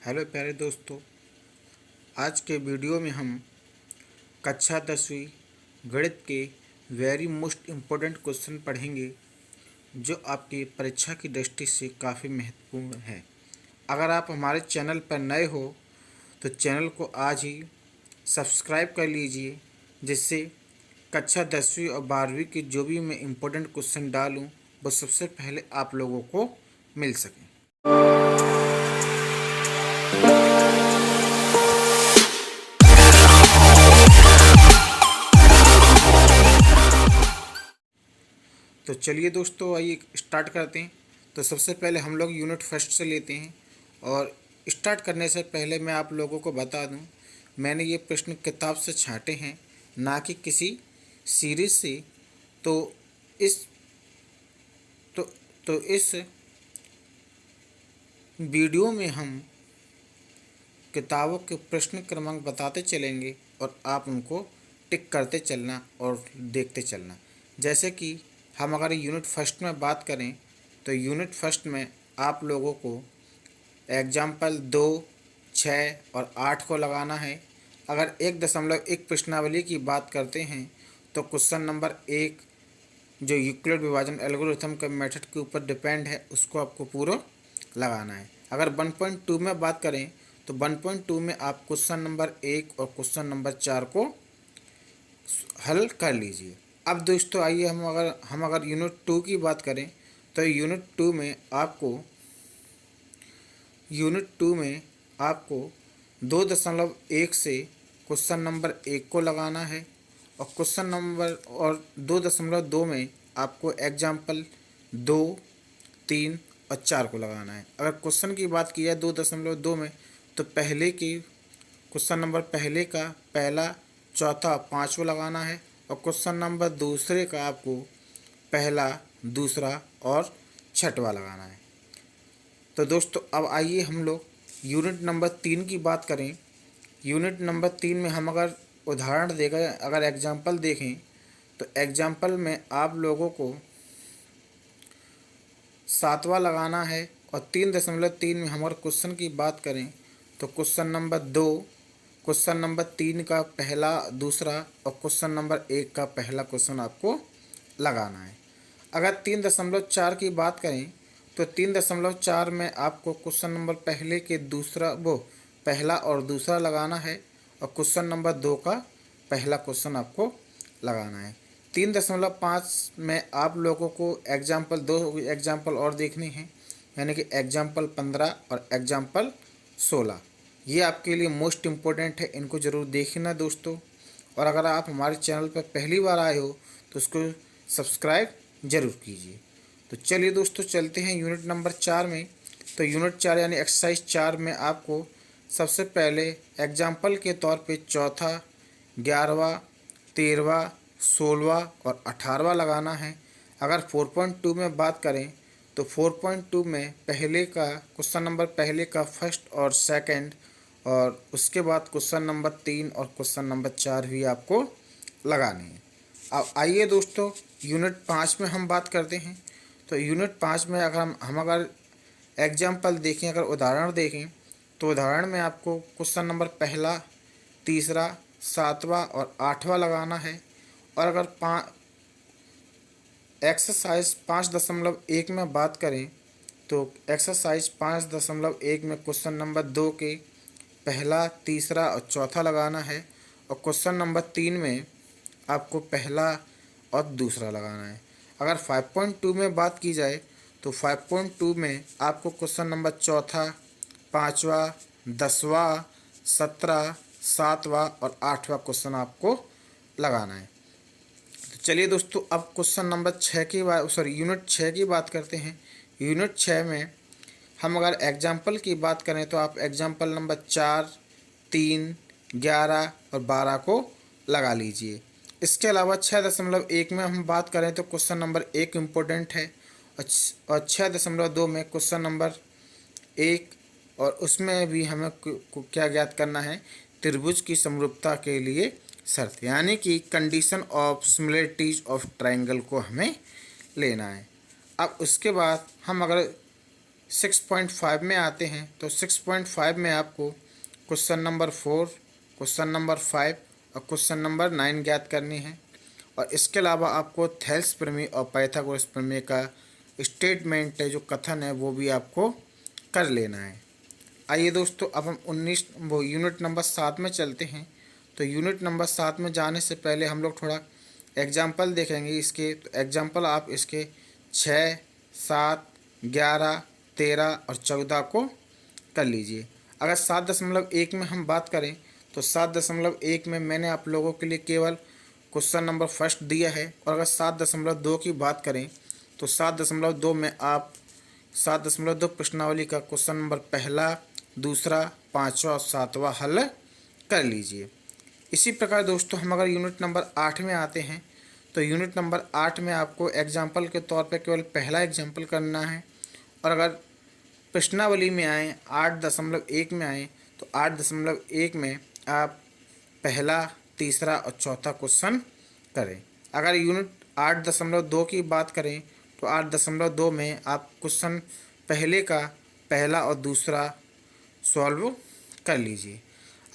Hello प्यारे दोस्तों, आज के वीडियो में हम कक्षा 10वीं गणित के वेरी मोस्ट इम्पोर्टेंट क्वेश्चन पढ़ेंगे जो आपकी परीक्षा की दृष्टि से काफ़ी महत्वपूर्ण है। अगर आप हमारे चैनल पर नए हो तो चैनल को आज ही सब्सक्राइब कर लीजिए, जिससे कक्षा 10वीं और 12वीं के जो भी मैं इम्पोर्टेंट क्वेश्चन डालूं वो सबसे पहले आप लोगों को मिल सकें। तो चलिए दोस्तों, आइए स्टार्ट करते हैं। तो सबसे पहले हम लोग यूनिट फर्स्ट से लेते हैं, और स्टार्ट करने से पहले मैं आप लोगों को बता दूं, मैंने ये प्रश्न किताब से छांटे हैं, ना कि किसी सीरीज से। तो इस तो तो इस वीडियो में हम किताबों के प्रश्न क्रमांक बताते चलेंगे और आप उनको टिक करते चलना और देखते चलना। जैसे कि हम अगर यूनिट फर्स्ट में बात करें तो यूनिट फर्स्ट में आप लोगों को एग्जाम्पल 2, 6 और 8 को लगाना है। अगर 1.1 प्रश्नावली की बात करते हैं तो क्वेश्चन नंबर 1 जो यूक्लिड विभाजन एल्गोरिथम के मेथड के ऊपर डिपेंड है उसको आपको पूरा लगाना है। अगर 1.2 में बात करें तो 1.2 में आप क्वेश्चन नंबर 1 और क्वेश्चन नंबर 4 को हल कर लीजिए। अब दोस्तों आइए हम अगर यूनिट 2 की बात करें तो यूनिट टू में आपको 2.1 से क्वेश्चन नंबर 1 को लगाना है, और क्वेश्चन नंबर और 2.2 में आपको एग्जाम्पल 2, 3 और 4 को लगाना है। अगर क्वेश्चन की बात की जाए 2.2 में तो क्वेश्चन नंबर पहले का पहला, चौथा, पाँचवा लगाना है, और क्वेश्चन नंबर दूसरे का आपको पहला, दूसरा और छठवा लगाना है। तो दोस्तों अब आइए हम लोग यूनिट नंबर 3 की बात करें। यूनिट नंबर 3 में हम अगर उदाहरण देखें, अगर एग्जाम्पल देखें तो एग्जाम्पल में आप लोगों को 7वां लगाना है, और 3.3 में हम अगर क्वेश्चन की बात करें तो क्वेश्चन नंबर 2, क्वेश्चन नंबर 3 का पहला, दूसरा और क्वेश्चन नंबर 1 का पहला क्वेश्चन आपको लगाना है। अगर 3.4 की बात करें तो 3.4 में आपको क्वेश्चन नंबर पहला और दूसरा लगाना है, और क्वेश्चन नंबर 2 का पहला क्वेश्चन आपको लगाना है। 3.5 में आप लोगों को दो एग्जाम्पल और देखने हैं, यानी कि एग्जाम्पल 15 और एग्जाम्पल 16। ये आपके लिए मोस्ट इम्पोर्टेंट है, इनको ज़रूर देखना दोस्तों। और अगर आप हमारे चैनल पर पहली बार आए हो तो उसको सब्सक्राइब ज़रूर कीजिए। तो चलिए दोस्तों चलते हैं यूनिट नंबर 4 में। तो यूनिट 4 यानी एक्सरसाइज 4 में आपको सबसे पहले एग्जाम्पल के तौर पे चौथा, 11वां, 13वां, 16वां और 18वां लगाना है। अगर 4.2 में बात करें तो 4.2 में क्वेश्चन नंबर पहले का फर्स्ट और सेकंड, और उसके बाद क्वेश्चन नंबर 3 और क्वेश्चन नंबर 4 भी आपको लगाने हैं। अब आइए दोस्तों यूनिट 5 में हम बात करते हैं। तो यूनिट 5 में अगर एग्जाम्पल देखें, अगर उदाहरण देखें तो उदाहरण में आपको क्वेश्चन नंबर पहला, तीसरा, 7वां और 8वां लगाना है। और अगर एक्सरसाइज 5.1 में बात करें तो एक्सरसाइज 5.1 में क्वेश्चन नंबर 2 के पहला, तीसरा और चौथा लगाना है, और क्वेश्चन नंबर 3 में आपको पहला और दूसरा लगाना है। अगर 5.2 में बात की जाए तो 5.2 में आपको क्वेश्चन नंबर चौथा, पाँचवा, 10वां, 17, 7वां और 8वां क्वेश्चन आपको लगाना है। तो चलिए दोस्तों अब क्वेश्चन नंबर यूनिट 6 की बात करते हैं। यूनिट 6 में हम अगर एग्जाम्पल की बात करें तो आप एग्जाम्पल नंबर 4, 3, 11 और 12 को लगा लीजिए। इसके अलावा 6.1 में हम बात करें तो क्वेश्चन नंबर 1 इम्पोर्टेंट है, और 6.2 में क्वेश्चन नंबर 1, और उसमें भी हमें क्या ज्ञात करना है, त्रिभुज की समरूपता के लिए शर्त, यानी कि condition of similarities of triangle को हमें लेना है। अब उसके बाद हम अगर 6.5 में आते हैं तो 6.5 में आपको क्वेश्चन नंबर 4, क्वेश्चन नंबर 5 और क्वेश्चन नंबर 9 ज्ञात करनी है। और इसके अलावा आपको थेल्स प्रमेय और पाइथागोरस प्रमेय का स्टेटमेंट है, जो कथन है, वो भी आपको कर लेना है। आइए दोस्तों, अब हम 19 वो यूनिट नंबर 7 में चलते हैं। तो यूनिट नंबर 7 में जाने से पहले हम लोग थोड़ा एग्जाम्पल देखेंगे इसके। तो एग्जाम्पल आप इसके 6, 7, 11, 13 और 14 को कर लीजिए। अगर 7.1 में हम बात करें तो 7.1 में मैंने आप लोगों के लिए केवल क्वेश्चन नंबर फर्स्ट दिया है। और अगर 7.2 की बात करें तो 7.2 में आप 7.2 प्रश्नावली का क्वेश्चन नंबर पहला, दूसरा, पाँचवा और सातवां हल कर लीजिए। इसी प्रकार दोस्तों, हम अगर यूनिट नंबर 8 में आते हैं तो यूनिट नंबर 8 में आपको एग्जाम्पल के तौर पे केवल पहला एग्जाम्पल करना है। और अगर प्रश्नावली में आए, 8.1 में आए तो 8.1 में आप पहला, तीसरा और चौथा क्वेश्चन करें। अगर यूनिट 8.2 की बात करें तो 8.2 में आप क्वेश्चन पहले का पहला और दूसरा सॉल्व कर लीजिए।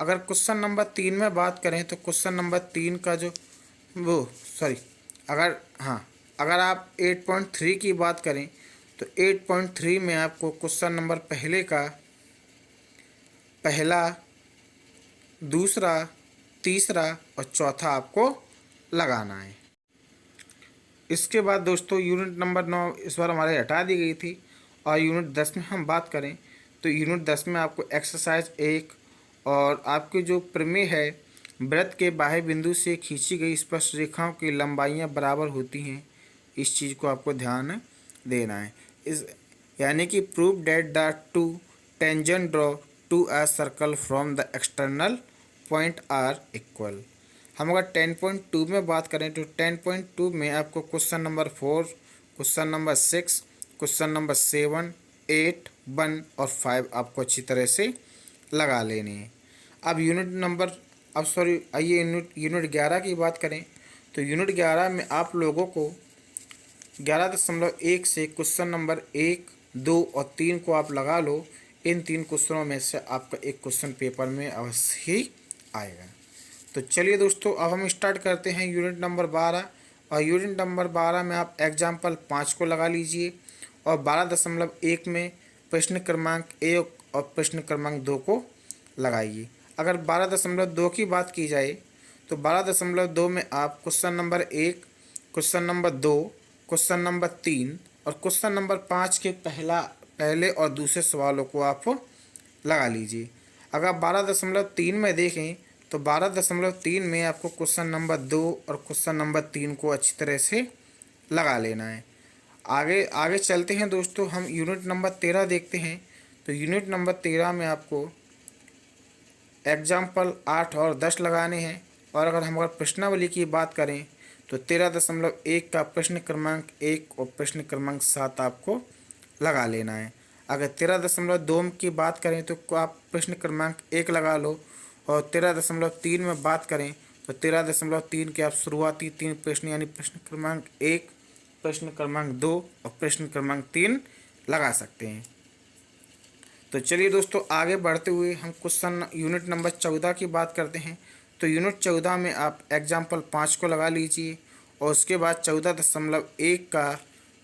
अगर क्वेश्चन नंबर 3 में बात करें तो क्वेश्चन नंबर 3 का जो अगर आप 8.3 की बात करें तो 8.3 में आपको क्वेश्चन नंबर पहले का पहला, दूसरा, तीसरा और चौथा आपको लगाना है। इसके बाद दोस्तों यूनिट नंबर 9 इस बार हमारे हटा दी गई थी। और यूनिट 10 में हम बात करें तो यूनिट 10 में आपको एक्सरसाइज 1 और आपके जो प्रमेय है, वृत्त के बाह्य बिंदु से खींची गई स्पर्श रेखाओं की लंबाइयां बराबर होती हैं, इस चीज़ को आपको ध्यान देना है। इस यानी कि prove that the two tangent drawn to a circle from the external point are equal. हम अगर 10.2 में बात करें तो 10.2 में आपको question number 4, question number 6, question number 7, 8, 1 और 5 आपको अच्छी तरह से लगा लेने हैं। अब आइए यूनिट 11 की बात करें तो यूनिट 11 में आप लोगों को 11.1 से क्वेश्चन नंबर 1, 2 और 3 को आप लगा लो। इन 3 क्वेश्चनों में से आपका एक क्वेश्चन पेपर में अवश्य ही आएगा। तो चलिए दोस्तों, अब हम स्टार्ट करते हैं यूनिट नंबर 12। और यूनिट नंबर 12 में आप एग्जाम्पल 5 को लगा लीजिए। और 12.1 में प्रश्न क्रमांक 1 और प्रश्न क्रमांक 2 को लगाइए। अगर 12.2 की बात की जाए तो 12.2 में आप question number 1, question number 2, question number 3 और क्वेश्चन नंबर 5 के पहले और दूसरे सवालों को आप लगा लीजिए। अगर 12.3 में देखें तो 12.3 में आपको क्वेश्चन नंबर 2 और क्वेश्चन नंबर 3 को अच्छी तरह से लगा लेना है। आगे चलते हैं दोस्तों, हम यूनिट नंबर 13 देखते हैं। तो यूनिट नंबर 13 में आपको एग्जाम्पल 8 और 10 लगाने हैं। और अगर हम प्रश्नावली की बात करें तो 13.1 का प्रश्न क्रमांक 1 और प्रश्न क्रमांक 7 आपको लगा लेना है। अगर 13.2 की बात करें तो आप प्रश्न क्रमांक 1 लगा लो। और 13.3 में बात करें तो 13.3 के आप शुरुआती 3 प्रश्न यानी प्रश्न क्रमांक 1, प्रश्न क्रमांक 2 और प्रश्न क्रमांक 3 लगा सकते हैं। तो चलिए दोस्तों, आगे बढ़ते हुए हम क्वेश्चन यूनिट नंबर 14 की बात करते हैं। तो यूनिट 14 में आप एग्जाम्पल 5 को लगा लीजिए। और उसके बाद 14.1 का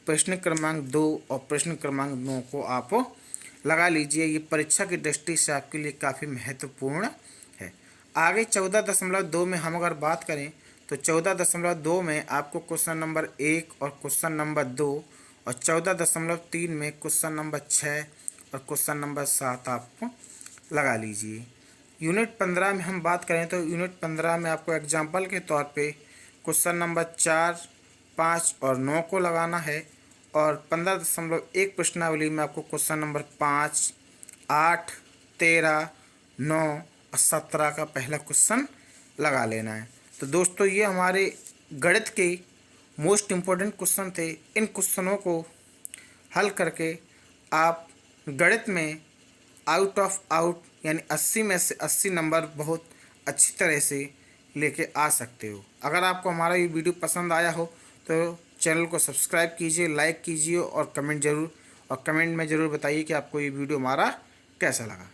प्रश्न क्रमांक 2 और प्रश्न क्रमांक 9 को आप लगा लीजिए। ये परीक्षा की दृष्टि से आपके लिए काफ़ी महत्वपूर्ण है। आगे 14.2 में हम अगर बात करें तो 14.2 में आपको क्वेश्चन नंबर 1 और क्वेश्चन नंबर 2 और 14.3 में क्वेश्चन नंबर 6 और क्वेश्चन नंबर 7 आप लगा लीजिए। यूनिट 15 में हम बात करें तो यूनिट 15 में आपको एग्जाम्पल के तौर पे क्वेश्चन नंबर 4, 5 और 9 को लगाना है। और 15.1 प्रश्नावली में आपको क्वेश्चन नंबर 5, 8, 13, 9 और 17 का पहला क्वेश्चन लगा लेना है। तो दोस्तों, ये हमारे गणित के मोस्ट इम्पोर्टेंट क्वेश्चन थे। इन क्वेश्चनों को हल करके आप गणित में आउट ऑफ आउट यानी 80 में से 80 नंबर बहुत अच्छी तरह से लेके आ सकते हो। अगर आपको हमारा ये वीडियो पसंद आया हो तो चैनल को सब्सक्राइब कीजिए, लाइक कीजिए और कमेंट ज़रूर और कमेंट में ज़रूर बताइए कि आपको ये वीडियो हमारा कैसा लगा।